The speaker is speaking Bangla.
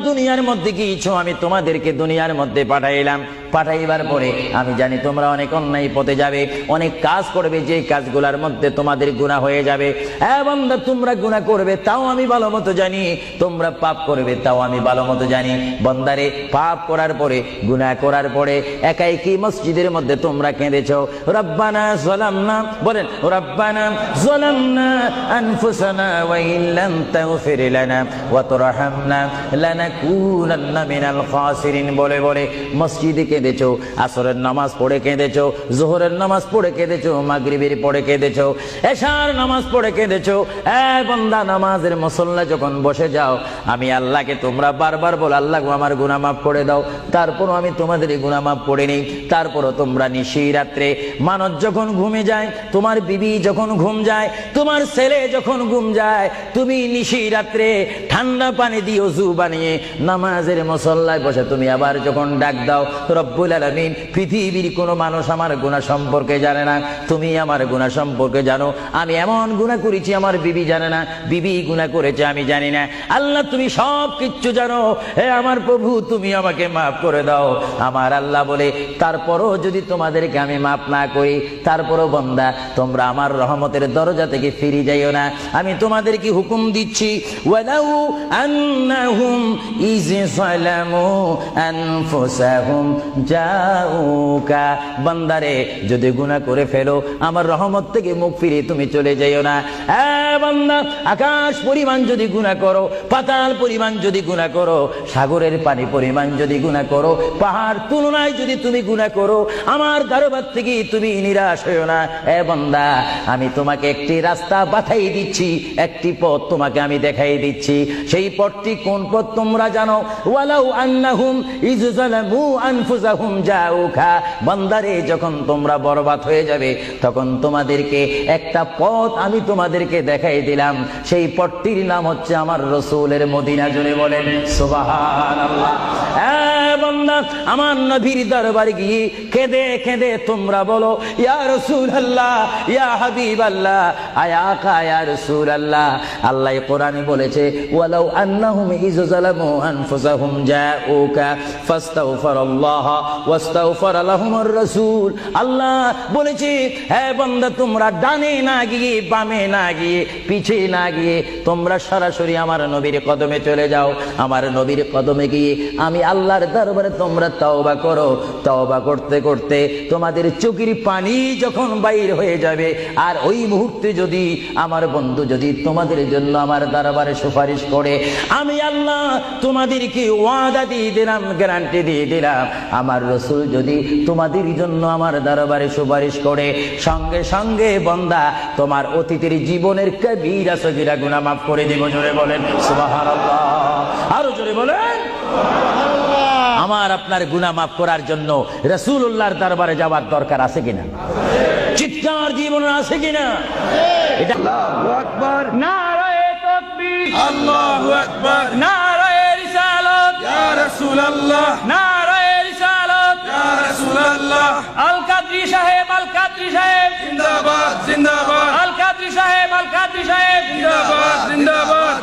দুনিয়ার মধ্যে গিয়েছো, আমি তোমাদেরকে দুনিয়ার মধ্যে পাঠাইলাম। পাঠাইবার পরে আমি জানি তোমরা অনেক অন্যায় পথে যাবে, অনেক কাজ করবে, যে কাজগুলোর মধ্যে তোমাদের গুনাহ হয়ে যাবে। হ্যাঁ বান্দা, তোমরা গুনাহ করবে তাও আমি ভালো মতো জানি, তোমরা পাপ করবে তাও আমি ভালো মতো জানি। বান্দারে, পাপ করার পরে, গুনাহ করার পরে একাই কি মসজিদের মধ্যে তোমরা কেঁদেছো, রব্বানা যালামনা, বলেন রব্বানা যালামনা আনফুসানা ওয়া ইল্লাম তাগফির লানা ওয়া তুরহামনা লানাকুনান্না মিনাল খাসিরিন বলে বলে মসজিদে কেঁদেছো। আসরের নামাজ পড়ে কেঁদেছো, যোহরের নামাজ পড়ে কেঁদেছো, মাগরিবের পড়ে কেঁদেছো, এশার নামাজ পড়ে কেঁদেছো। বান্দা, নামাজের মুসল্লা যখন বসে যাও, আমি আল্লাহকে তোমরা বারবার বল, আল্লাহ আমার গুনাহ মাফ করে দাও। তারপরও আমি তোমাদের গুনাহ মাফ করে নেই। তারপরও তোমরা নিশি রাত্রে, মানুষ যখন ঘুমে যায়, তোমার বিবি যখন ঘুম যায়, তোমার ছেলে যখন ঘুম যায়, তুমি নিশি রাত্রে ঠান্ডা পানি দিয়ে ওযু বানিয়ে নামাজের মুসল্লায় বসে তুমি আবার যখন ডাক দাও, রব্বুল আলামিন, পৃথিবীর কোনো মানুষ আমার গুনাহ সম্পর্কে জানে না, তুমি আমার গুনাহ সম্পর্কে জানো। আমি এমন গুনাহ করেছি আমার বিবি জানে না, বিবি গুনাহ করেছে আমি জানি না। আল্লাহ, তুমি সব কিচ্ছু জানো। হে আমার প্রভু, তুমি আমাকে মাফ করে দাও। আমার আল্লাহ বলে, তারপরও যদি তোমাদেরকে আমি মাফ না করি, তারপরও বান্দা তোমরা আমার রহমতের দরজা থেকে ফিরে যাইও না। আমি তোমাদেরকে হুকুম দিচ্ছি, ওয়ালাউ আন্নাহুম ইয যালামু আনফুসাহুম জাউকা, বান্দারে যদি গুনাহ করে ফেলো, আমার রহমত থেকে মুখ ফিরে তুমি চলে যাইও না। বান্দা, আকাশ পরিমাণ যদি গুনাহ করো, পাতাল পরিমাণ যদি গুনাহ করো, সাগরের পানি পরিমাণ যদি গুনাহ করো, পাহাড় তুলনায় যদি তুমি গুনাহ করো, আমার দরবার থেকে তুমি নিরাশ হইও না। বান্দা, আমি তোমাকে একটি রাস্তা বাতাই দিচ্ছি, একটি পথ তোমাকে আমি দেখাই দিচ্ছি। সেই পথটি কোন পথ তোমরা জানো? ওয়ালাউ আন্নাহুম ইয যালামু আনফুসাহুম জাউকা, বান্দারে, যখন তোমরা বরবাদ হয়ে যাবে, তখন তোমাদেরকে একটা পথ আমি তোমাদেরকে দেখাই দিলাম। সেই পথটির নাম হচ্ছে আমার রাসূলের মদিনা। জোরে বলেন সুবহানাল্লাহ। বান্দা, আমার নবীর দরবারে গিয়ে কেঁদে কেঁদে তোমরা বলো, ইয়া রাসূলুল্লাহ, ইয়া হাবিবাল্লাহ, আয়াকা ইয়া রাসূলুল্লাহ। আল্লাহ কোরআনে বলেছে, ওয়ালাউ আন্নাহুম ইয যালামু আনফুসাহুম জাউকা ফাস্তাগফিরুল্লাহ ওয়াস্তাগফার লাহুমুর রাসূল। আল্লাহ বলেছে, হে বান্দা, তোমরা ডানে না গিয়ে, বামে না গিয়ে, পিছে না গিয়ে তোমরা সরাসরি আমার নবীর কদমে চলে যাও। আমার নবীর কদমে গিয়ে আমি আল্লাহর দরবারে তোমরা তওবা করো। তওবা করতে করতে তোমাদের চোখের পানি যখন বাইর হয়ে যাবে, আর ওই মুহূর্তে যদি আমার বন্ধু যদি তোমাদের জন্য আমার দরবারে সুপারিশ করে, আমি আল্লাহ তোমাদেরকে ওয়াদা দিয়ে দিলাম, গ্যারান্টি দিয়ে দিলাম, আমার রাসূল যদি তোমাদের জন্য আমার দরবারে সুপারিশ করে, সঙ্গে সঙ্গে বান্দা তোমার অতীতের জীবনের কবিরা সগীরা গুনাহ মাফ করে দেব। জোরে বলেন সুবহানাল্লাহ। আরো জোরে বলেন সুবহানাল্লাহ। আমার আপনার গুনাহ মাফ করার জন্য রাসূলুল্লাহর দরবারে যাওয়ার দরকার আছে কিনা? চিৎকার জীবনে আছে কিনা? এটা আল্লাহু আকবার, নারায়ে তাকবীর, আল্লাহু আকবার, নারায়ে রিসালাত, ইয়া রাসূলুল্লাহ, নারায়ে রিসালাত, ইয়া রাসূলুল্লাহ। আল কাদরি সাহেব, আল কাদরি সাহেব জিন্দাবাদ, জিন্দাবাদ। আল কাদরি সাহেব, আল কাদরি সাহেব জিন্দাবাদ, জিন্দাবাদ।